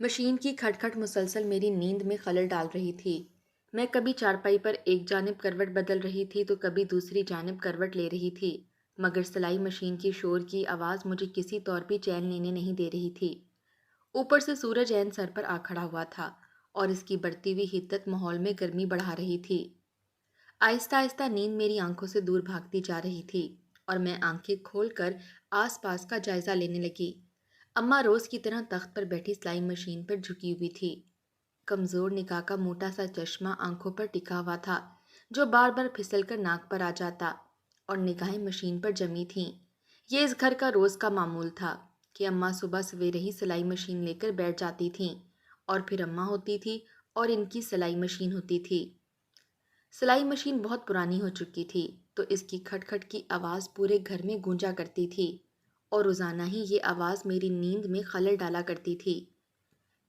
Machine کی کھٹکھٹ مسلسل میری نیند میں خلل ڈال رہی تھی۔ میں کبھی چارپائی پر ایک جانب کروٹ بدل رہی تھی تو کبھی دوسری جانب کروٹ لے رہی تھی، مگر سلائی مشین کی شور کی آواز مجھے کسی طور بھی چین لینے نہیں دے رہی تھی۔ اوپر سے سورج عین سر پر آ کھڑا ہوا تھا اور اس کی بڑھتی ہوئی حدت ماحول میں گرمی بڑھا رہی تھی۔ آہستہ آہستہ نیند میری آنکھوں سے دور بھاگتی جا رہی تھی اور میں آنکھیں کھول کر آس پاس کا جائزہ لینے لگی۔ اماں روز کی طرح تخت پر بیٹھی سلائی مشین پر جھکی ہوئی تھی۔ کمزور نگاہ کا موٹا سا چشمہ آنکھوں پر ٹکا ہوا تھا جو بار بار پھسل کر ناک پر آ جاتا، اور نگاہیں مشین پر جمی تھیں۔ یہ اس گھر کا روز کا معمول تھا کہ اماں صبح سویرے ہی سلائی مشین لے کر بیٹھ جاتی تھیں، اور پھر اماں ہوتی تھی اور ان کی سلائی مشین ہوتی تھی۔ سلائی مشین بہت پرانی ہو چکی تھی تو اس کی کھٹ کھٹ کی آواز پورے گھر میں گونجا کرتی تھی، اور روزانہ ہی یہ آواز میری نیند میں خلل ڈالا کرتی تھی۔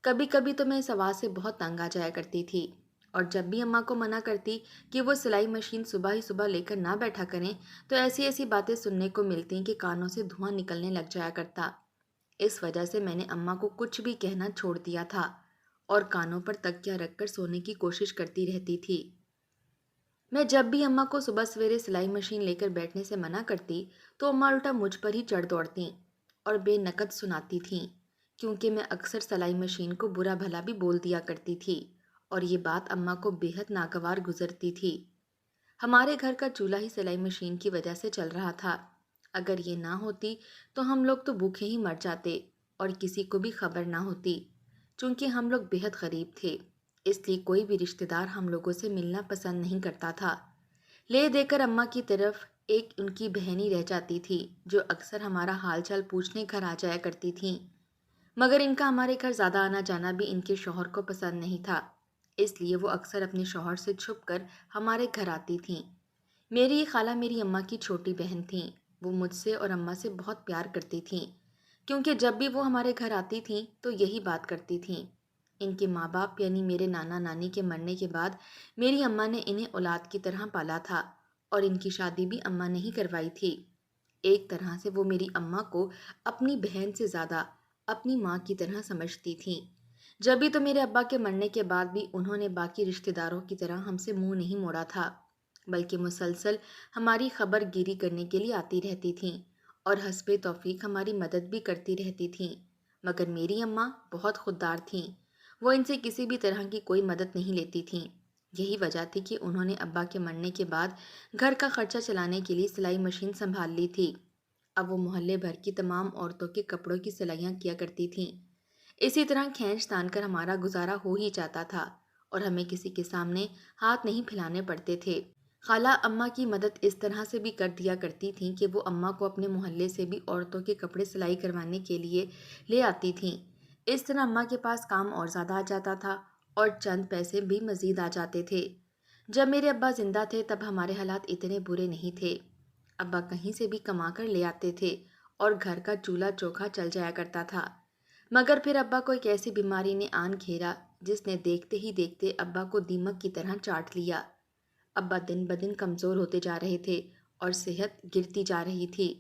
کبھی کبھی تو میں اس آواز سے بہت تنگ آ جایا کرتی تھی، اور جب بھی اماں کو منع کرتی کہ وہ سلائی مشین صبح ہی صبح لے کر نہ بیٹھا کریں تو ایسی ایسی باتیں سننے کو ملتی کہ کانوں سے دھواں نکلنے لگ جایا کرتا۔ اس وجہ سے میں نے اماں کو کچھ بھی کہنا چھوڑ دیا تھا اور کانوں پر تکیہ رکھ کر سونے کی کوشش کرتی رہتی تھی۔ میں جب بھی اماں کو صبح سویرے سلائی مشین لے کر بیٹھنے سے منع کرتی تو اماں الٹا مجھ پر ہی چڑھ دوڑتیں اور بے نقد سناتی تھیں، کیونکہ میں اکثر سلائی مشین کو برا بھلا بھی بول دیا کرتی تھی، اور یہ بات اماں کو بے حد ناگوار گزرتی تھی۔ ہمارے گھر کا چولہا ہی سلائی مشین کی وجہ سے چل رہا تھا۔ اگر یہ نہ ہوتی تو ہم لوگ تو بھوکے ہی مر جاتے اور کسی کو بھی خبر نہ ہوتی، چونکہ ہم لوگ بے حد غریب تھے، اس لیے کوئی بھی رشتہ دار ہم لوگوں سے ملنا پسند نہیں کرتا تھا۔ لے دے کر اماں کی طرف ایک ان کی بہنی رہ جاتی تھی جو اکثر ہمارا حال چال پوچھنے گھر آ جایا کرتی تھیں، مگر ان کا ہمارے گھر زیادہ آنا جانا بھی ان کے شوہر کو پسند نہیں تھا، اس لیے وہ اکثر اپنے شوہر سے چھپ کر ہمارے گھر آتی تھیں۔ میری یہ خالہ میری اماں کی چھوٹی بہن تھیں۔ وہ مجھ سے اور اماں سے بہت پیار کرتی تھیں، کیونکہ جب بھی وہ ہمارے گھر آتی تھیں تو یہی بات کرتی تھیں۔ ان کے ماں باپ یعنی میرے نانا نانی کے مرنے کے بعد میری اماں نے انہیں اولاد کی طرح پالا تھا، اور ان کی شادی بھی اماں نے ہی کروائی تھی۔ ایک طرح سے وہ میری اماں کو اپنی بہن سے زیادہ اپنی ماں کی طرح سمجھتی تھیں۔ جب بھی تو میرے ابا کے مرنے کے بعد بھی انہوں نے باقی رشتہ داروں کی طرح ہم سے منہ نہیں موڑا تھا، بلکہ مسلسل ہماری خبر گیری کرنے کے لیے آتی رہتی تھیں اور حسب توفیق ہماری مدد بھی کرتی رہتی تھیں۔ مگر میری اماں بہت خوددار تھیں، وہ ان سے کسی بھی طرح کی کوئی مدد نہیں لیتی تھیں۔ یہی وجہ تھی کہ انہوں نے ابا کے مرنے کے بعد گھر کا خرچہ چلانے کے لیے سلائی مشین سنبھال لی تھی۔ اب وہ محلے بھر کی تمام عورتوں کے کپڑوں کی سلائیاں کیا کرتی تھیں۔ اسی طرح کھینچ تان کر ہمارا گزارا ہو ہی جاتا تھا اور ہمیں کسی کے سامنے ہاتھ نہیں پھیلانے پڑتے تھے۔ خالہ اماں کی مدد اس طرح سے بھی کر دیا کرتی تھیں کہ وہ اماں کو اپنے محلے سے بھی عورتوں کے کپڑے سلائی کروانے کے لیے لے آتی تھیں۔ اس طرح اماں کے پاس کام اور زیادہ آ جاتا تھا اور چند پیسے بھی مزید آ جاتے تھے۔ جب میرے ابا زندہ تھے تب ہمارے حالات اتنے برے نہیں تھے۔ ابا کہیں سے بھی کما کر لے آتے تھے اور گھر کا چولہا چوکھا چل جایا کرتا تھا، مگر پھر ابا کو ایک ایسی بیماری نے آن گھیرا جس نے دیکھتے ہی دیکھتے ابا کو دیمک کی طرح چاٹ لیا۔ ابا دن بدن کمزور ہوتے جا رہے تھے اور صحت گرتی جا رہی تھی۔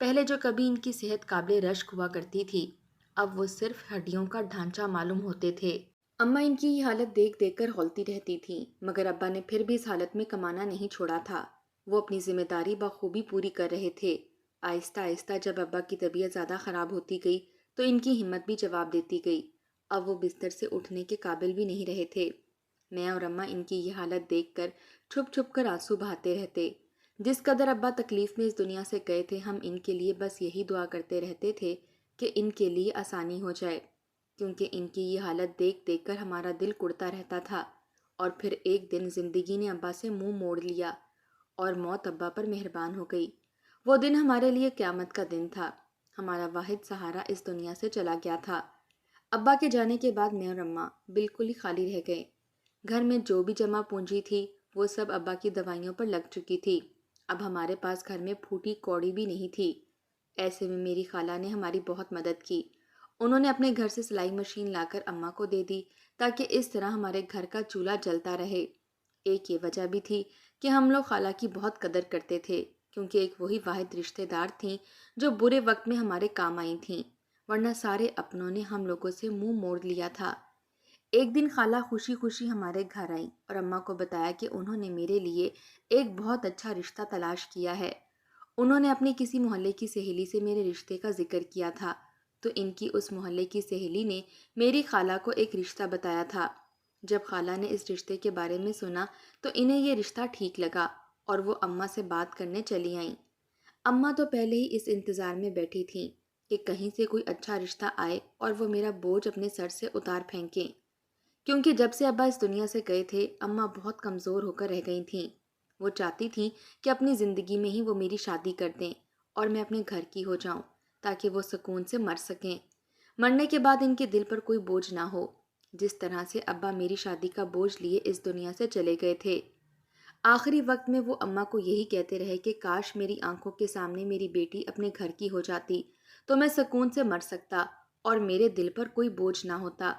پہلے جو کبھی ان کی صحت قابل رشک ہوا کرتی تھی، اب وہ صرف ہڈیوں کا ڈھانچہ معلوم ہوتے تھے۔ اماں ان کی یہ حالت دیکھ دیکھ کر ہولتی رہتی تھیں، مگر ابا نے پھر بھی اس حالت میں کمانا نہیں چھوڑا تھا۔ وہ اپنی ذمہ داری بخوبی پوری کر رہے تھے۔ آہستہ آہستہ جب ابا کی طبیعت زیادہ خراب ہوتی گئی تو ان کی ہمت بھی جواب دیتی گئی۔ اب وہ بستر سے اٹھنے کے قابل بھی نہیں رہے تھے۔ میں اور اماں ان کی یہ حالت دیکھ کر چھپ چھپ کر آنسو بہاتے رہتے۔ جس قدر ابا تکلیف میں اس دنیا سے گئے تھے، ہم ان کے لیے بس یہی دعا کرتے رہتے تھے کہ ان کے لیے آسانی ہو جائے، کیونکہ ان کی یہ حالت دیکھ دیکھ کر ہمارا دل کڑتا رہتا تھا۔ اور پھر ایک دن زندگی نے ابا سے منہ موڑ لیا اور موت ابا پر مہربان ہو گئی۔ وہ دن ہمارے لیے قیامت کا دن تھا۔ ہمارا واحد سہارا اس دنیا سے چلا گیا تھا۔ ابا کے جانے کے بعد میں اور اماں بالکل ہی خالی رہ گئے۔ گھر میں جو بھی جمع پونجی تھی وہ سب ابا کی دوائیوں پر لگ چکی تھی۔ اب ہمارے پاس گھر میں پھوٹی کوڑی بھی نہیں تھی۔ ایسے میں میری خالہ نے ہماری بہت مدد کی۔ انہوں نے اپنے گھر سے سلائی مشین لا کر اماں کو دے دی تاکہ اس طرح ہمارے گھر کا چولہا جلتا رہے۔ ایک یہ وجہ بھی تھی کہ ہم لوگ خالہ کی بہت قدر کرتے تھے، کیونکہ ایک وہی واحد رشتہ دار تھیں جو برے وقت میں ہمارے کام آئی تھیں۔ ورنہ سارے اپنوں نے ہم لوگوں سے منہ موڑ لیا تھا۔ ایک دن خالہ خوشی خوشی ہمارے گھر آئیں اور اماں کو بتایا کہ انہوں نے میرے لیے ایک بہت اچھا رشتہ تلاش کیا ہے۔ انہوں نے اپنی کسی محلے کی سہیلی سے میرے رشتے کا ذکر کیا تھا، تو ان کی اس محلے کی سہیلی نے میری خالہ کو ایک رشتہ بتایا تھا۔ جب خالہ نے اس رشتے کے بارے میں سنا تو انہیں یہ رشتہ ٹھیک لگا اور وہ اماں سے بات کرنے چلی آئیں۔ اماں تو پہلے ہی اس انتظار میں بیٹھی تھیں کہ کہیں سے کوئی اچھا رشتہ آئے اور وہ میرا بوجھ اپنے سر سے اتار پھینکیں، کیونکہ جب سے ابا اس دنیا سے گئے تھے اماں بہت کمزور ہو کر رہ گئی تھیں۔ وہ چاہتی تھیں کہ اپنی زندگی میں ہی وہ میری شادی کر دیں اور میں اپنے گھر کی ہو جاؤں تاکہ وہ سکون سے مر سکیں۔ مرنے کے بعد ان کے دل پر کوئی بوجھ نہ ہو، جس طرح سے ابا میری شادی کا بوجھ لیے اس دنیا سے چلے گئے تھے۔ آخری وقت میں وہ اماں کو یہی کہتے رہے کہ کاش میری آنکھوں کے سامنے میری بیٹی اپنے گھر کی ہو جاتی تو میں سکون سے مر سکتا اور میرے دل پر کوئی بوجھ نہ ہوتا۔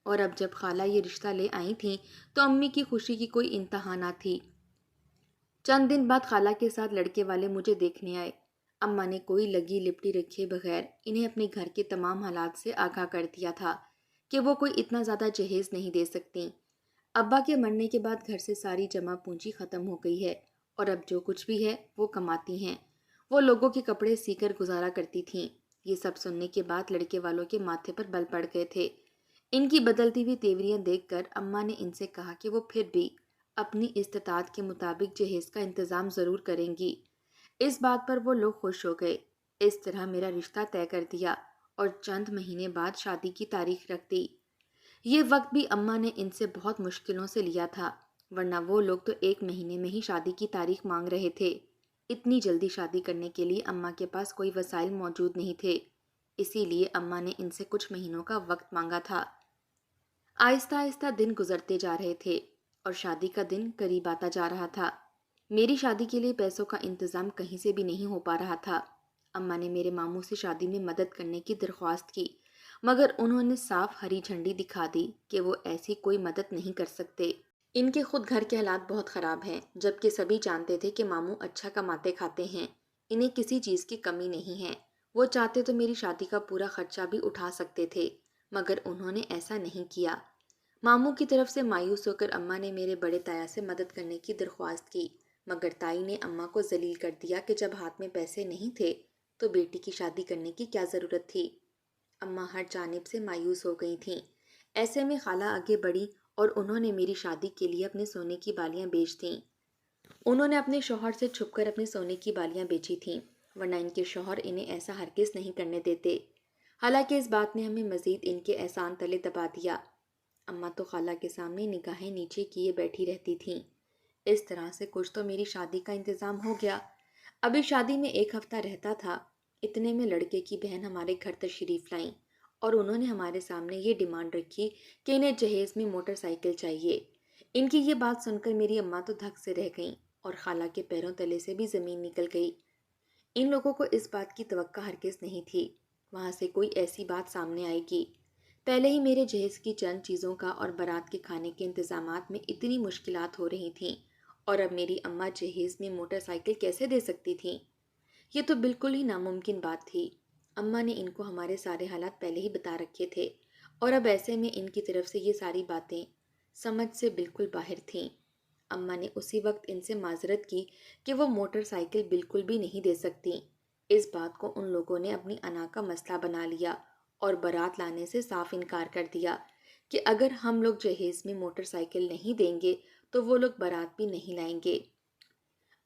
اور اب جب خالہ یہ رشتہ لے آئی تھیں تو امی کی خوشی کی کوئی انتہا نہ تھی۔ چند دن بعد خالہ کے ساتھ لڑکے والے مجھے دیکھنے آئے۔ اماں نے کوئی لگی لپٹی رکھے بغیر انہیں اپنے گھر کے تمام حالات سے آگاہ کر دیا تھا کہ وہ کوئی اتنا زیادہ جہیز نہیں دے سکتی۔ ابا کے مرنے کے بعد گھر سے ساری جمع پونجی ختم ہو گئی ہے اور اب جو کچھ بھی ہے وہ کماتی ہیں۔ وہ لوگوں کے کپڑے سی کر گزارا کرتی تھیں۔ یہ سب سننے کے بعد لڑکے والوں کے ماتھے پر بل پڑ گئے تھے۔ ان کی بدلتی ہوئی تیوریاں دیکھ کر اماں نے ان سے کہا کہ وہ پھر بھی اپنی استطاعت کے مطابق جہیز کا انتظام ضرور کریں گی۔ اس بات پر وہ لوگ خوش ہو گئے۔ اس طرح میرا رشتہ طے کر دیا اور چند مہینے بعد شادی کی تاریخ رکھ دی۔ یہ وقت بھی اماں نے ان سے بہت مشکلوں سے لیا تھا، ورنہ وہ لوگ تو 1 مہینے میں ہی شادی کی تاریخ مانگ رہے تھے۔ اتنی جلدی شادی کرنے کے لیے اماں کے پاس کوئی وسائل موجود نہیں تھے، اسی لیے اماں نے ان سے کچھ مہینوں کا وقت مانگا تھا۔ آہستہ آہستہ دن گزرتے جا رہے تھے اور شادی کا دن قریب آتا جا رہا تھا۔ میری شادی کے لیے پیسوں کا انتظام کہیں سے بھی نہیں ہو پا رہا تھا۔ اماں نے میرے ماموں سے شادی میں مدد کرنے کی درخواست کی، مگر انہوں نے صاف ہری جھنڈی دکھا دی کہ وہ ایسی کوئی مدد نہیں کر سکتے۔ ان کے خود گھر کے حالات بہت خراب ہیں، جبکہ سبھی جانتے تھے کہ ماموں اچھا کماتے کھاتے ہیں، انہیں کسی چیز کی کمی نہیں ہے۔ وہ چاہتے تو میری شادی کا پورا خرچہ بھی اٹھا سکتے تھے، مگر انہوں نے ایسا نہیں کیا۔ ماموں کی طرف سے مایوس ہو کر اماں نے میرے بڑے تایا سے مدد کرنے کی درخواست کی، مگر تائی نے اماں کو ذلیل کر دیا کہ جب ہاتھ میں پیسے نہیں تھے تو بیٹی کی شادی کرنے کی کیا ضرورت تھی۔ اماں ہر جانب سے مایوس ہو گئی تھیں۔ ایسے میں خالہ آگے بڑھی اور انہوں نے میری شادی کے لیے اپنے سونے کی بالیاں بیچ دیں۔ انہوں نے اپنے شوہر سے چھپ کر اپنے سونے کی بالیاں بیچی تھیں، ورنہ ان کے شوہر انہیں ایسا ہرگز نہیں کرنے دیتے۔ حالانکہ اس بات نے ہمیں مزید ان کے احسان تلے دبا دیا۔ اماں تو خالہ کے سامنے نگاہیں نیچے کیے بیٹھی رہتی تھیں۔ اس طرح سے کچھ تو میری شادی کا انتظام ہو گیا۔ ابھی شادی میں 1 ہفتہ رہتا تھا، اتنے میں لڑکے کی بہن ہمارے گھر تشریف لائیں اور انہوں نے ہمارے سامنے یہ ڈیمانڈ رکھی کہ انہیں جہیز میں موٹر سائیکل چاہیے۔ ان کی یہ بات سن کر میری اماں تو دھک سے رہ گئیں اور خالہ کے پیروں تلے سے بھی زمین نکل گئی۔ ان لوگوں کو اس بات کی توقع ہرگز نہیں تھی وہاں سے کوئی ایسی بات سامنے آئے گی۔ پہلے ہی میرے جہیز کی چند چیزوں کا اور بارات کے کھانے کے انتظامات میں اتنی مشکلات ہو رہی تھیں، اور اب میری اماں جہیز میں موٹر سائیکل کیسے دے سکتی تھیں؟ یہ تو بالکل ہی ناممکن بات تھی۔ اماں نے ان کو ہمارے سارے حالات پہلے ہی بتا رکھے تھے، اور اب ایسے میں ان کی طرف سے یہ ساری باتیں سمجھ سے بالکل باہر تھیں۔ اماں نے اسی وقت ان سے معذرت کی کہ وہ موٹر سائیکل بالکل بھی نہیں دے سکتی۔ اس بات کو ان لوگوں نے اپنی انا کا مسئلہ بنا لیا اور بارات لانے سے صاف انکار کر دیا کہ اگر ہم لوگ جہیز میں موٹر سائیکل نہیں دیں گے تو وہ لوگ بارات بھی نہیں لائیں گے۔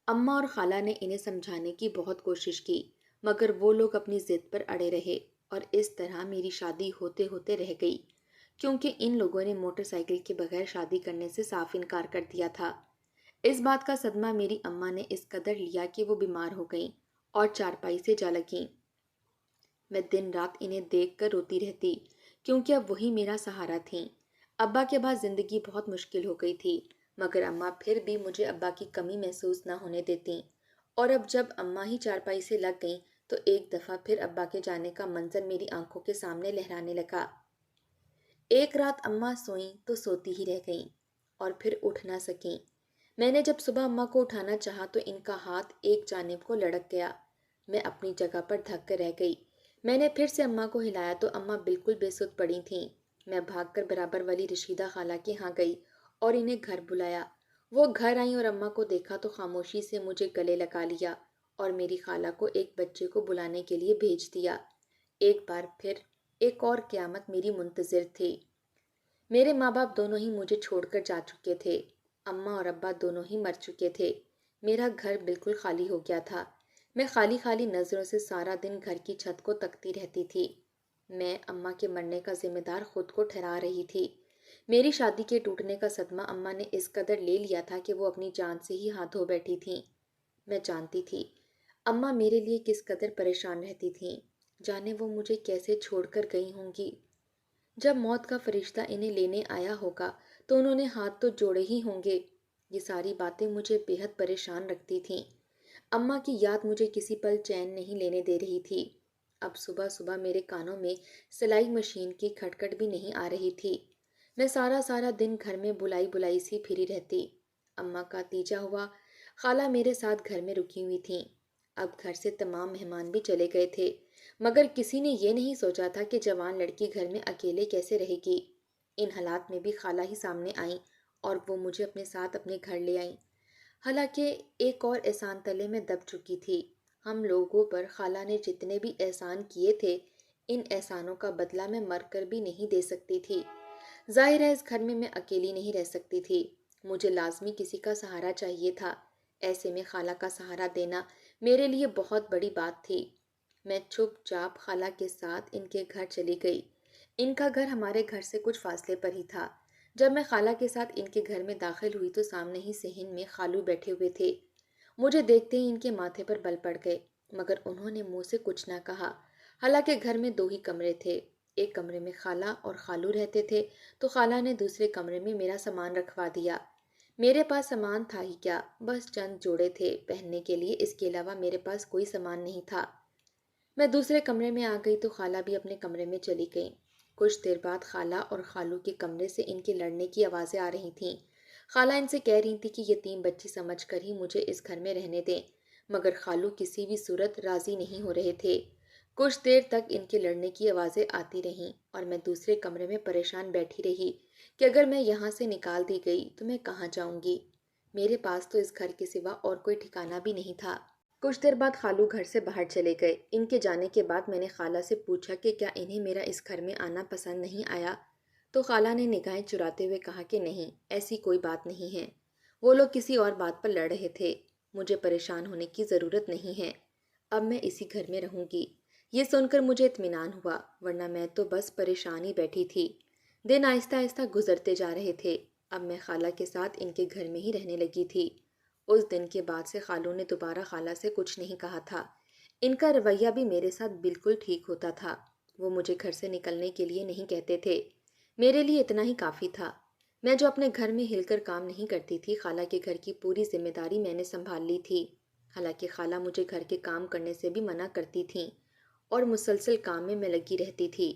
اماں اور خالہ نے انہیں سمجھانے کی بہت کوشش کی، مگر وہ لوگ اپنی ضد پر اڑے رہے اور اس طرح میری شادی ہوتے ہوتے رہ گئی، کیونکہ ان لوگوں نے موٹر سائیکل کے بغیر شادی کرنے سے صاف انکار کر دیا تھا۔ اس بات کا صدمہ میری اماں نے اس قدر لیا کہ وہ بیمار ہو گئیں اور چارپائی سے جا لگیں۔ میں دن رات انہیں دیکھ کر روتی رہتی، کیونکہ اب وہی میرا سہارا تھیں۔ ابا کے بعد زندگی بہت مشکل ہو گئی تھی، مگر اماں پھر بھی مجھے ابا کی کمی محسوس نہ ہونے دیتیں، اور اب جب اماں ہی چارپائی سے لگ گئیں تو ایک دفعہ پھر ابا کے جانے کا منظر میری آنکھوں کے سامنے لہرانے لگا۔ ایک رات اماں سوئیں تو سوتی ہی رہ گئیں اور پھر اٹھ نہ سکیں۔ میں نے جب صبح اماں کو اٹھانا چاہا تو ان کا ہاتھ ایک جانب کو لڑک گیا۔ میں اپنی جگہ پر دھک کر رہ گئی۔ میں نے پھر سے اماں کو ہلایا تو اماں بالکل بے سود پڑی تھیں۔ میں بھاگ کر برابر والی رشیدہ خالہ کے ہاں گئی اور انہیں گھر بلایا۔ وہ گھر آئیں اور اماں کو دیکھا تو خاموشی سے مجھے گلے لگا لیا اور میری خالہ کو ایک بچے کو بلانے کے لیے بھیج دیا۔ ایک بار پھر ایک اور قیامت میری منتظر تھی۔ میرے ماں باپ دونوں ہی مجھے چھوڑ کر جا چکے تھے۔ اماں اور ابا دونوں ہی مر چکے تھے۔ میرا گھر بالکل خالی ہو گیا تھا۔ میں خالی خالی نظروں سے سارا دن گھر کی چھت کو تکتی رہتی تھی۔ میں اماں کے مرنے کا ذمہ دار خود کو ٹھہرا رہی تھی۔ میری شادی کے ٹوٹنے کا صدمہ اماں نے اس قدر لے لیا تھا کہ وہ اپنی جان سے ہی ہاتھ دھو بیٹھی تھیں۔ میں جانتی تھی اماں میرے لیے کس قدر پریشان رہتی تھیں، جانے وہ مجھے کیسے چھوڑ کر گئی ہوں گی۔ جب موت کا فرشتہ انہیں لینے آیا ہوگا تو انہوں نے ہاتھ تو جوڑے ہی ہوں گے۔ یہ ساری باتیں مجھے بے حد پریشان رکھتی تھیں۔ اماں کی یاد مجھے کسی پل چین نہیں لینے دے رہی تھی۔ اب صبح صبح میرے کانوں میں سلائی مشین کی کھٹکھٹ بھی نہیں آ رہی تھی۔ میں سارا دن گھر میں بلائی بلائی سی پھری رہتی۔ اماں کا تیجا ہوا خالہ میرے ساتھ گھر میں رکی ہوئی تھیں۔ اب گھر سے تمام مہمان بھی چلے گئے تھے، مگر کسی نے یہ نہیں سوچا تھا کہ جوان لڑکی گھر میں اکیلے کیسے رہے گی۔ ان حالات میں بھی خالہ ہی سامنے آئیں اور وہ مجھے اپنے ساتھ اپنے گھر لے آئیں۔ حالانکہ ایک اور احسان تلے میں دب چکی تھی۔ ہم لوگوں پر خالہ نے جتنے بھی احسان کیے تھے، ان احسانوں کا بدلہ میں مر کر بھی نہیں دے سکتی تھی۔ ظاہر ہے اس گھر میں اکیلی نہیں رہ سکتی تھی۔ مجھے لازمی کسی کا سہارا چاہیے تھا۔ ایسے میں خالہ کا سہارا دینا میرے لیے بہت بڑی بات تھی۔ میں چپ چاپ خالہ کے ساتھ ان کے گھر چلی گئی۔ ان کا گھر ہمارے گھر سے کچھ فاصلے پر ہی تھا۔ جب میں خالہ کے ساتھ ان کے گھر میں داخل ہوئی تو سامنے ہی صحن میں خالو بیٹھے ہوئے تھے۔ مجھے دیکھتے ہی ان کے ماتھے پر بل پڑ گئے، مگر انہوں نے منہ سے کچھ نہ کہا۔ حالانکہ گھر میں 2 ہی کمرے تھے۔ ایک کمرے میں خالہ اور خالو رہتے تھے تو خالہ نے دوسرے کمرے میں میرا سامان رکھوا دیا۔ میرے پاس سامان تھا ہی کیا، بس چند جوڑے تھے پہننے کے لیے، اس کے علاوہ میرے پاس کوئی سامان نہیں تھا۔ میں دوسرے کمرے میں آ گئی تو خالہ بھی اپنے کمرے میں چلی گئیں۔ کچھ دیر بعد خالہ اور خالو کے کمرے سے ان کے لڑنے کی آوازیں آ رہی تھیں۔ خالہ ان سے کہہ رہی تھی کہ یتیم بچی سمجھ کر ہی مجھے اس گھر میں رہنے دیں، مگر خالو کسی بھی صورت راضی نہیں ہو رہے تھے۔ کچھ دیر تک ان کے لڑنے کی آوازیں آتی رہیں اور میں دوسرے کمرے میں پریشان بیٹھی رہی کہ اگر میں یہاں سے نکال دی گئی تو میں کہاں جاؤں گی۔ میرے پاس تو اس گھر کے سوا اور کوئی ٹھکانہ بھی نہیں تھا۔ کچھ دیر بعد خالو گھر سے باہر چلے گئے۔ ان کے جانے کے بعد میں نے خالہ سے پوچھا کہ کیا انہیں میرا اس گھر میں آنا پسند نہیں آیا، تو خالہ نے نگاہیں چراتے ہوئے کہا کہ نہیں، ایسی کوئی بات نہیں ہے۔ وہ لوگ کسی اور بات پر لڑ رہے تھے۔ مجھے پریشان ہونے کی ضرورت نہیں ہے۔ اب میں اسی گھر میں رہوں گی۔ یہ سن کر مجھے اطمینان ہوا، ورنہ میں تو بس پریشان ہی بیٹھی تھی۔ دن آہستہ آہستہ گزرتے جا رہے تھے۔ اب میں خالہ کے ساتھ ان کے گھر میں ہی رہنے لگی تھی۔ اس دن کے بعد سے خالو نے دوبارہ خالہ سے کچھ نہیں کہا تھا۔ ان کا رویہ بھی میرے ساتھ بالکل ٹھیک ہوتا تھا۔ وہ مجھے گھر سے نکلنے کے لیے نہیں کہتے تھے۔ میرے لیے اتنا ہی کافی تھا۔ میں جو اپنے گھر میں ہل کر کام نہیں کرتی تھی، خالہ کے گھر کی پوری ذمہ داری میں نے سنبھال لی تھی۔ حالانکہ خالہ مجھے گھر کے کام کرنے سے بھی منع کرتی تھیں اور مسلسل کام میں لگی رہتی تھی،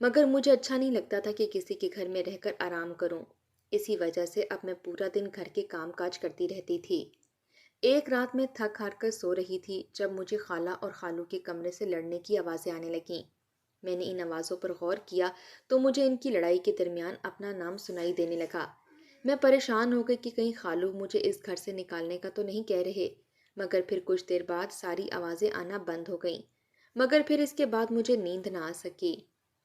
مگر مجھے اچھا نہیں لگتا تھا کہ کسی کے گھر میں رہ کر آرام کروں۔ اسی وجہ سے اب میں پورا دن گھر کے کام کاج کرتی رہتی تھی۔ ایک رات میں تھک ہار کر سو رہی تھی جب مجھے خالہ اور خالو کے کمرے سے لڑنے کی آوازیں آنے لگیں۔ میں نے ان آوازوں پر غور کیا تو مجھے ان کی لڑائی کے درمیان اپنا نام سنائی دینے لگا۔ میں پریشان ہو گئی کہ کہیں خالو مجھے اس گھر سے نکالنے کا تو نہیں کہہ رہے، مگر پھر کچھ دیر بعد ساری آوازیں آنا بند ہو گئیں، مگر پھر اس کے بعد مجھے نیند نہ آ سکی۔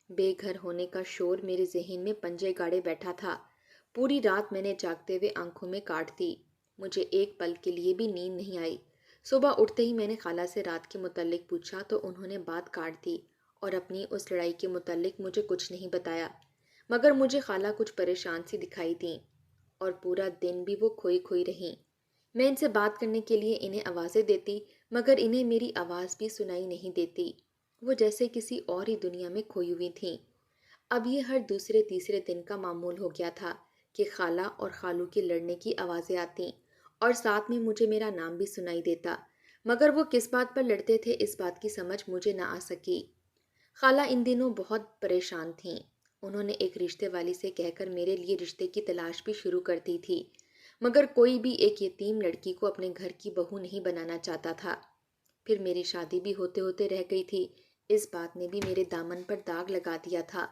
بے گھر ہونے کا شور میرے ذہن میں پنجے گاڑے بیٹھا تھا۔ پوری رات میں نے جاگتے ہوئے آنکھوں میں کاٹ دی۔ مجھے ایک پل کے لیے بھی نیند نہیں آئی۔ صبح اٹھتے ہی میں نے خالہ سے رات کے متعلق پوچھا تو انہوں نے بات کاٹ دی اور اپنی اس لڑائی کے متعلق مجھے کچھ نہیں بتایا، مگر مجھے خالہ کچھ پریشان سی دکھائی دیں اور پورا دن بھی وہ کھوئی کھوئی رہیں۔ میں ان سے بات کرنے کے لیے انہیں آوازیں دیتی، مگر انہیں میری آواز بھی سنائی نہیں دیتی۔ وہ جیسے کسی اور ہی دنیا میں کھوئی ہوئی تھیں۔ اب یہ ہر دوسرے تیسرے دن کا معمول ہو گیا تھا کہ خالہ اور خالو کے لڑنے کی آوازیں آتیں اور ساتھ میں مجھے میرا نام بھی سنائی دیتا، مگر وہ کس بات پر لڑتے تھے اس بات کی سمجھ مجھے نہ آ سکی۔ خالہ ان دنوں بہت پریشان تھیں۔ انہوں نے ایک رشتے والی سے کہہ کر میرے لیے رشتے کی تلاش بھی شروع کر دی تھی، مگر کوئی بھی ایک یتیم لڑکی کو اپنے گھر کی بہو نہیں بنانا چاہتا تھا۔ پھر میری شادی بھی ہوتے ہوتے رہ گئی تھی۔ اس بات نے بھی میرے دامن پر داغ لگا دیا تھا۔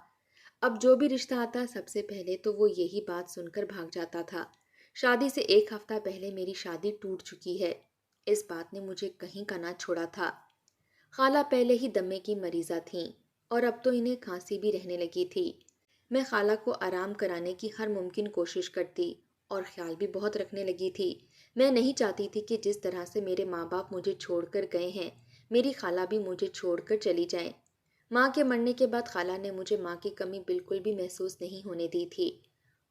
اب جو بھی رشتہ آتا سب سے پہلے تو وہ یہی بات سن کر بھاگ جاتا تھا۔ شادی سے 1 ہفتہ پہلے میری شادی ٹوٹ چکی ہے، اس بات نے مجھے کہیں کا نہ چھوڑا تھا۔ خالہ پہلے ہی دمے کی مریضہ تھیں اور اب تو انہیں کھانسی بھی رہنے لگی تھی۔ میں خالہ کو آرام کرانے کی ہر ممکن کوشش کرتی اور خیال بھی بہت رکھنے لگی تھی۔ میں نہیں چاہتی تھی کہ جس طرح سے میرے ماں باپ مجھے چھوڑ کر گئے ہیں، میری خالہ بھی مجھے چھوڑ کر چلی جائیں۔ ماں کے مرنے کے بعد خالہ نے مجھے ماں کی کمی بالکل بھی محسوس نہیں ہونے دی تھی۔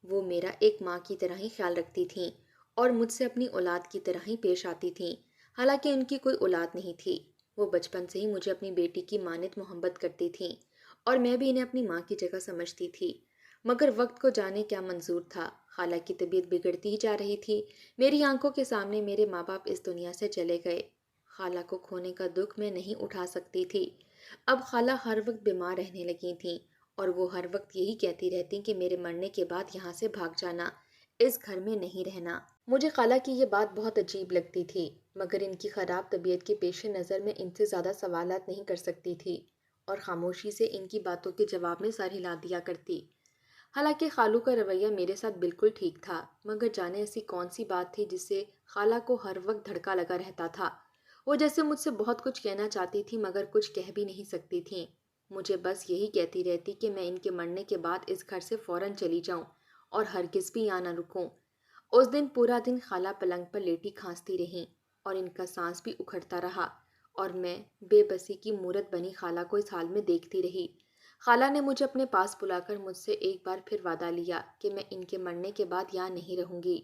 وہ میرا ایک ماں کی طرح ہی خیال رکھتی تھیں اور مجھ سے اپنی اولاد کی طرح ہی پیش آتی تھیں، حالانکہ ان کی کوئی اولاد نہیں تھی۔ وہ بچپن سے ہی مجھے اپنی بیٹی کی مانند محبت کرتی تھیں اور میں بھی انہیں اپنی ماں کی جگہ سمجھتی تھی۔ مگر وقت کو جانے کیا منظور تھا، خالہ کی طبیعت بگڑتی ہی جا رہی تھی۔ میری آنکھوں کے سامنے میرے ماں باپ اس دنیا سے چلے گئے۔ خالہ کو کھونے کا دکھ میں نہیں اٹھا سکتی تھی۔ اب خالہ ہر وقت بیمار رہنے لگی تھیں اور وہ ہر وقت یہی کہتی رہتی کہ میرے مرنے کے بعد یہاں سے بھاگ جانا، اس گھر میں نہیں رہنا۔ مجھے خالہ کی یہ بات بہت عجیب لگتی تھی، مگر ان کی خراب طبیعت کے پیش نظر میں ان سے زیادہ سوالات نہیں کر سکتی تھی اور خاموشی سے ان کی باتوں کے جواب میں سر ہلا دیا کرتی۔ حالانکہ خالو کا رویہ میرے ساتھ بالکل ٹھیک تھا، مگر جانے ایسی کون سی بات تھی جس سے خالہ کو ہر وقت دھڑکا لگا رہتا تھا۔ وہ جیسے مجھ سے بہت کچھ کہنا چاہتی تھی مگر کچھ کہہ بھی نہیں سکتی تھیں۔ مجھے بس یہی کہتی رہتی کہ میں ان کے مرنے کے بعد اس گھر سے فوراً چلی جاؤں اور ہرگز بھی یہاں نہ رکوں۔ اس دن پورا دن خالہ پلنگ پر لیٹی کھانستی رہیں اور ان کا سانس بھی اکھڑتا رہا اور میں بے بسی کی مورت بنی خالہ کو اس حال میں دیکھتی رہی۔ خالہ نے مجھے اپنے پاس بلا کر مجھ سے ایک بار پھر وعدہ لیا کہ میں ان کے مرنے کے بعد یہاں نہیں رہوں گی۔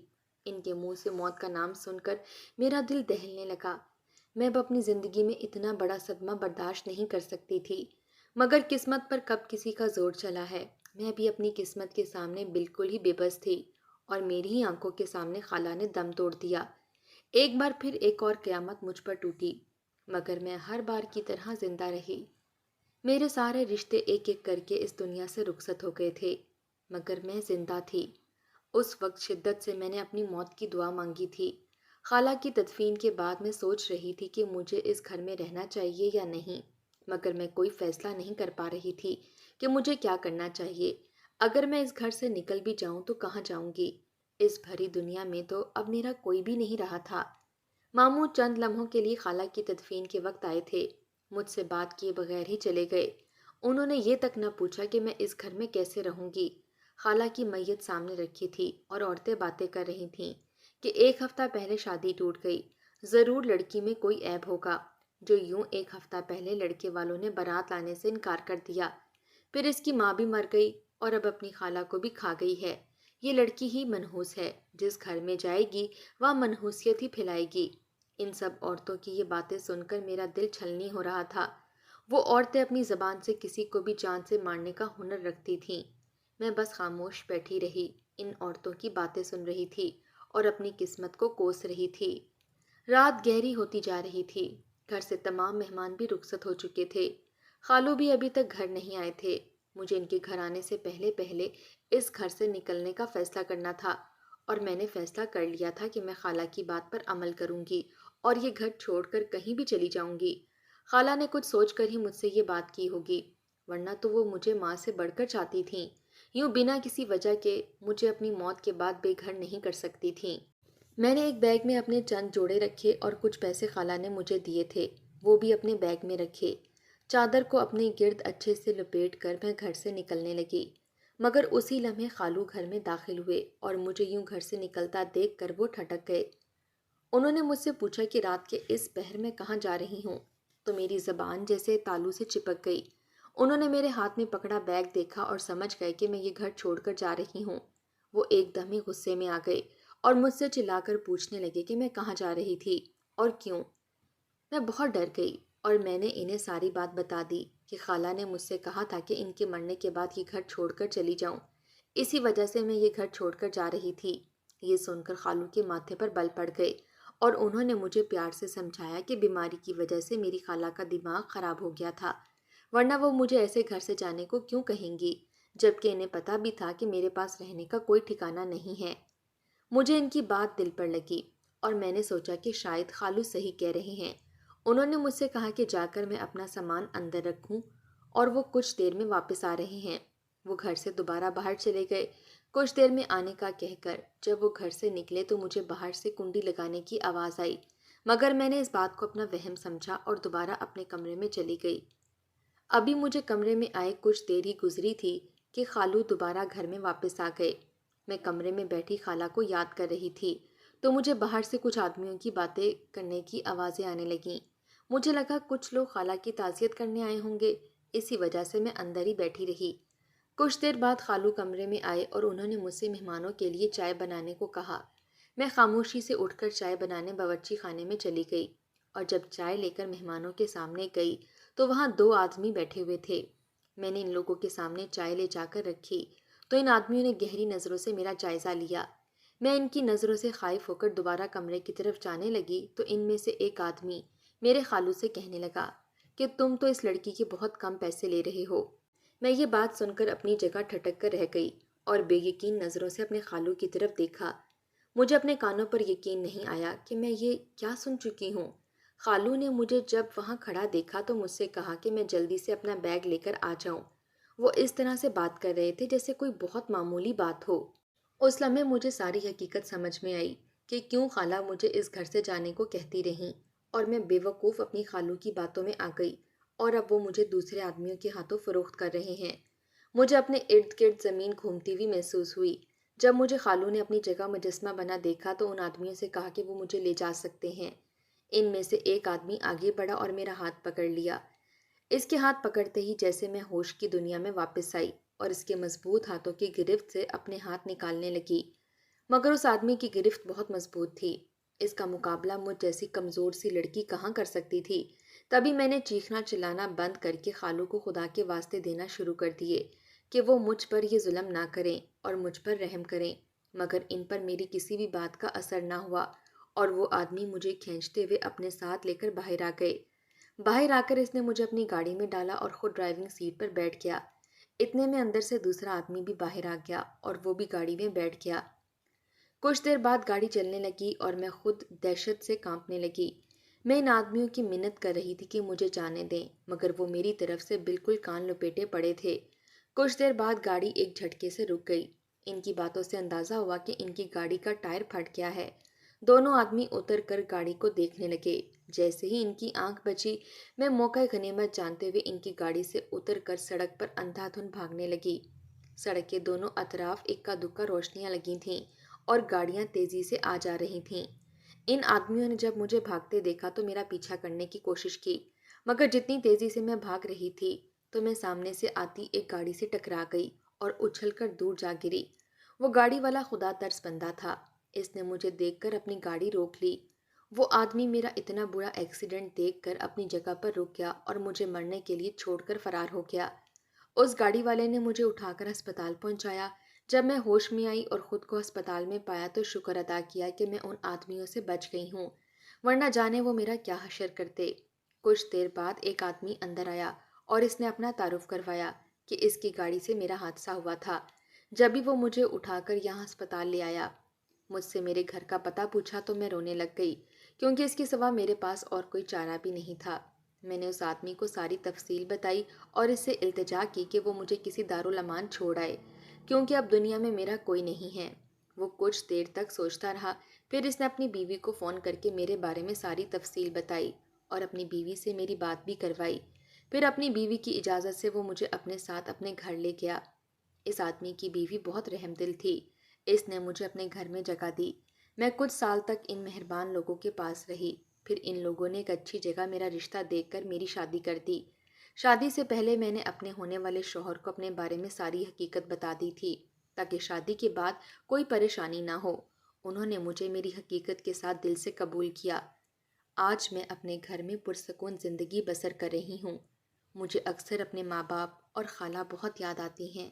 ان کے منہ سے موت کا نام سن کر میرا دل دہلنے لگا۔ میں اب اپنی زندگی میں اتنا بڑا صدمہ برداشت نہیں کر سکتی تھی، مگر قسمت پر کب کسی کا زور چلا ہے۔ میں بھی اپنی قسمت کے سامنے بالکل ہی بے بس تھی اور میری ہی آنکھوں کے سامنے خالہ نے دم توڑ دیا۔ ایک بار پھر ایک اور قیامت مجھ پر ٹوٹی، مگر میں ہر بار کی طرح زندہ رہی۔ میرے سارے رشتے ایک ایک کر کے اس دنیا سے رخصت ہو گئے تھے، مگر میں زندہ تھی۔ اس وقت شدت سے میں نے اپنی موت کی دعا مانگی تھی۔ خالہ کی تدفین کے بعد میں سوچ رہی تھی کہ مجھے اس گھر میں رہنا چاہیے یا نہیں، مگر میں کوئی فیصلہ نہیں کر پا رہی تھی کہ مجھے کیا کرنا چاہیے۔ اگر میں اس گھر سے نکل بھی جاؤں تو کہاں جاؤں گی؟ اس بھری دنیا میں تو اب میرا کوئی بھی نہیں رہا تھا۔ ماموں چند لمحوں کے لیے خالہ کی تدفین کے وقت آئے تھے، مجھ سے بات کیے بغیر ہی چلے گئے۔ انہوں نے یہ تک نہ پوچھا کہ میں اس گھر میں کیسے رہوں گی۔ خالہ کی میت سامنے رکھی تھی اور عورتیں باتیں کر رہی تھیں کہ 1 ہفتہ پہلے شادی ٹوٹ گئی، ضرور لڑکی میں کوئی عیب ہوگا جو یوں 1 ہفتہ پہلے لڑکے والوں نے بارات لانے سے انکار کر دیا۔ پھر اس کی ماں بھی مر گئی اور اب اپنی خالہ کو بھی کھا گئی ہے۔ یہ لڑکی ہی منحوس ہے، جس گھر میں جائے گی وہاں منحوسیت ہی پھیلائے گی۔ ان سب عورتوں کی یہ باتیں سن کر میرا دل چھلنی ہو رہا تھا۔ وہ عورتیں اپنی زبان سے کسی کو بھی جان سے مارنے کا ہنر رکھتی تھیں۔ میں بس خاموش بیٹھی رہی، ان عورتوں کی باتیں سن رہی تھی اور اپنی قسمت کو کوس رہی تھی۔ رات گہری ہوتی جا رہی تھی، گھر سے تمام مہمان بھی رخصت ہو چکے تھے۔ خالو بھی ابھی تک گھر نہیں آئے تھے۔ مجھے ان کے گھر آنے سے پہلے پہلے اس گھر سے نکلنے کا فیصلہ کرنا تھا اور میں نے فیصلہ کر لیا تھا کہ میں خالہ کی بات پر عمل کروں گی اور یہ گھر چھوڑ کر کہیں بھی چلی جاؤں گی۔ خالہ نے کچھ سوچ کر ہی مجھ سے یہ بات کی ہوگی، ورنہ تو وہ مجھے ماں سے بڑھ کر چاہتی تھیں، یوں بنا کسی وجہ کے مجھے اپنی موت کے بعد بے گھر نہیں کر سکتی تھیں۔ میں نے ایک بیگ میں اپنے چند جوڑے رکھے اور کچھ پیسے خالہ نے مجھے دیے تھے، وہ بھی اپنے بیگ میں رکھے۔ چادر کو اپنے گرد اچھے سے لپیٹ کر میں گھر سے نکلنے لگی، مگر اسی لمحے خالو گھر میں داخل ہوئے اور مجھے یوں گھر سے نکلتا دیکھ کر وہ ٹھٹک گئے۔ انہوں نے مجھ سے پوچھا کہ رات کے اس پہر میں کہاں جا رہی ہوں، تو میری زبان جیسے تالو سے چپک گئی۔ انہوں نے میرے ہاتھ میں پکڑا بیگ دیکھا اور سمجھ گئے کہ میں یہ گھر چھوڑ کر جا رہی ہوں۔ وہ ایک دم ہی غصے میں آ گئے اور مجھ سے چلا کر پوچھنے لگے کہ میں کہاں جا رہی تھی اور کیوں۔ میں بہت ڈر گئی اور میں نے انہیں ساری بات بتا دی کہ خالہ نے مجھ سے کہا تھا کہ ان کے مرنے کے بعد یہ گھر چھوڑ کر چلی جاؤں، اسی وجہ سے میں یہ گھر چھوڑ کر جا رہی تھی۔ یہ سن کر خالو کے ماتھے پر بل پڑ گئے اور انہوں نے مجھے پیار سے سمجھایا کہ بیماری کی وجہ سے میری خالہ کا دماغ خراب ہو گیا تھا، ورنہ وہ مجھے ایسے گھر سے جانے کو کیوں کہیں گی، جبکہ انہیں پتہ بھی تھا کہ میرے پاس رہنے کا کوئی ٹھکانہ نہیں ہے۔ مجھے ان کی بات دل پر لگی اور میں نے سوچا کہ شاید خالو صحیح کہہ رہے ہیں۔ انہوں نے مجھ سے کہا کہ جا کر میں اپنا سامان اندر رکھوں اور وہ کچھ دیر میں واپس آ رہے ہیں۔ وہ گھر سے دوبارہ باہر چلے گئے کچھ دیر میں آنے کا کہہ کر۔ جب وہ گھر سے نکلے تو مجھے باہر سے کنڈی لگانے کی آواز آئی، مگر میں نے اس بات کو اپنا وہم سمجھا اور دوبارہ اپنے کمرے میں چلی گئی۔ ابھی مجھے کمرے میں آئے کچھ دیر ہی گزری تھی کہ خالو دوبارہ گھر میں واپس آ گئے۔ میں کمرے میں بیٹھی خالہ کو یاد کر رہی تھی تو مجھے باہر سے کچھ آدمیوں کی باتیں کرنے کی آوازیں آنے لگیں۔ مجھے لگا کچھ لوگ خالہ کی تعزیت کرنے آئے ہوں گے، اسی وجہ سے میں اندر ہی بیٹھی رہی۔ کچھ دیر بعد خالو کمرے میں آئے اور انہوں نے مجھ سے مہمانوں کے لیے چائے بنانے کو کہا۔ میں خاموشی سے اٹھ کر چائے بنانے باورچی خانے میں چلی گئی، اور جب چائے لے کر مہمانوں کے سامنے گئی تو وہاں 2 آدمی بیٹھے ہوئے تھے۔ میں نے ان لوگوں کے سامنے چائے لے جا کر رکھی تو ان آدمیوں نے گہری نظروں سے میرا جائزہ لیا۔ میں ان کی نظروں سے خائف ہو کر دوبارہ کمرے کی طرف جانے لگی تو ان میں سے ایک آدمی میرے خالو سے کہنے لگا کہ تم تو اس لڑکی کے بہت کم پیسے لے رہے ہو۔ میں یہ بات سن کر اپنی جگہ ٹھٹک کر رہ گئی اور بے یقین نظروں سے اپنے خالو کی طرف دیکھا۔ مجھے اپنے کانوں پر یقین نہیں آیا کہ میں یہ کیا سن چکی ہوں۔ خالو نے مجھے جب وہاں کھڑا دیکھا تو مجھ سے کہا کہ میں جلدی سے اپنا بیگ لے کر آ جاؤں۔ وہ اس طرح سے بات کر رہے تھے جیسے کوئی بہت معمولی بات ہو۔ اس لمحے مجھے ساری حقیقت سمجھ میں آئی کہ کیوں خالہ مجھے اس گھر سے جانے کو کہتی رہیں، اور میں بے وقوف اپنی خالو کی باتوں میں آ گئی اور اب وہ مجھے دوسرے آدمیوں کے ہاتھوں فروخت کر رہے ہیں۔ مجھے اپنے ارد گرد زمین گھومتی ہوئی محسوس ہوئی۔ جب مجھے خالو نے اپنی جگہ مجسمہ بنا دیکھا تو ان آدمیوں سے کہا کہ وہ مجھے لے جا سکتے ہیں۔ ان میں سے ایک آدمی آگے بڑھا اور میرا ہاتھ پکڑ لیا۔ اس کے ہاتھ پکڑتے ہی جیسے میں ہوش کی دنیا میں واپس آئی اور اس کے مضبوط ہاتھوں کی گرفت سے اپنے ہاتھ نکالنے لگی، مگر اس آدمی کی گرفت بہت مضبوط تھی۔ اس کا مقابلہ مجھ جیسی کمزور سی لڑکی کہاں کر سکتی تھی۔ تبھی میں نے چیخنا چلانا بند کر کے خالو کو خدا کے واسطے دینا شروع کر دیے کہ وہ مجھ پر یہ ظلم نہ کریں اور مجھ پر رحم کریں، مگر ان پر میری کسی بھی بات کا اثر نہ ہوا اور وہ آدمی مجھے کھینچتے ہوئے اپنے ساتھ لے کر باہر آ گئے۔ باہر آ کر اس نے مجھے اپنی گاڑی میں ڈالا اور خود ڈرائیونگ سیٹ پر بیٹھ گیا۔ اتنے میں اندر سے دوسرا آدمی بھی باہر آ گیا اور وہ بھی گاڑی میں بیٹھ گیا۔ کچھ دیر بعد گاڑی چلنے لگی اور میں خود دہشت سے کانپنے لگی۔ میں ان آدمیوں کی منت کر رہی تھی کہ مجھے جانے دیں، مگر وہ میری طرف سے بالکل کان لپیٹے پڑے تھے۔ کچھ دیر بعد گاڑی ایک جھٹکے سے رک گئی۔ ان کی باتوں سے اندازہ ہوا کہ ان کی گاڑی کا ٹائر پھٹ گیا ہے۔ دونوں آدمی اتر کر گاڑی کو دیکھنے لگے۔ جیسے ہی ان کی آنکھ بچی، میں موقع غنیمت جانتے ہوئے ان کی گاڑی سے اتر کر سڑک پر اندھا دھند بھاگنے لگی۔ سڑک کے دونوں اطراف اکا دکا روشنیاں لگی تھیں اور گاڑیاں تیزی سے آ جا رہی تھیں۔ ان آدمیوں نے جب مجھے بھاگتے دیکھا تو میرا پیچھا کرنے کی کوشش کی، مگر جتنی تیزی سے میں بھاگ رہی تھی تو میں سامنے سے آتی ایک گاڑی سے ٹکرا گئی اور اچھل کر دور جا گری۔ وہ گاڑی والا خدا ترس بندہ تھا۔ اس نے مجھے دیکھ کر اپنی گاڑی روک لی۔ وہ آدمی میرا اتنا برا ایکسیڈنٹ دیکھ کر اپنی جگہ پر رک گیا اور مجھے مرنے کے لیے چھوڑ کر فرار ہو گیا۔ اس گاڑی والے نے مجھے اٹھا کر ہسپتال پہنچایا۔ جب میں ہوش میں آئی اور خود کو ہسپتال میں پایا تو شکر ادا کیا کہ میں ان آدمیوں سے بچ گئی ہوں، ورنہ جانے وہ میرا کیا حشر کرتے۔ کچھ دیر بعد ایک آدمی اندر آیا اور اس نے اپنا تعارف کروایا کہ اس کی گاڑی سے میرا حادثہ ہوا تھا۔ جب بھی وہ مجھے اٹھا کر یہاں ہسپتال لے آیا، مجھ سے میرے گھر کا پتہ پوچھا تو میں رونے لگ گئی، کیونکہ اس کے سوا میرے پاس اور کوئی چارہ بھی نہیں تھا۔ میں نے اس آدمی کو ساری تفصیل بتائی اور اس سے التجا کی کہ وہ مجھے کسی دارالامان چھوڑ آئے، کیونکہ اب دنیا میں میرا کوئی نہیں ہے۔ وہ کچھ دیر تک سوچتا رہا، پھر اس نے اپنی بیوی کو فون کر کے میرے بارے میں ساری تفصیل بتائی اور اپنی بیوی سے میری بات بھی کروائی۔ پھر اپنی بیوی کی اجازت سے وہ مجھے اپنے ساتھ اپنے گھر لے گیا۔ اس آدمی کی بیوی بہت رحم دل تھی۔ اس نے مجھے اپنے گھر میں جگہ دی۔ میں کچھ سال تک ان مہربان لوگوں کے پاس رہی۔ پھر ان لوگوں نے ایک اچھی جگہ میرا رشتہ دیکھ کر میری شادی کر دی۔ شادی سے پہلے میں نے اپنے ہونے والے شوہر کو اپنے بارے میں ساری حقیقت بتا دی تھی تاکہ شادی کے بعد کوئی پریشانی نہ ہو۔ انہوں نے مجھے میری حقیقت کے ساتھ دل سے قبول کیا۔ آج میں اپنے گھر میں پرسکون زندگی بسر کر رہی ہوں۔ مجھے اکثر اپنے ماں باپ اور خالہ بہت یاد آتی ہیں۔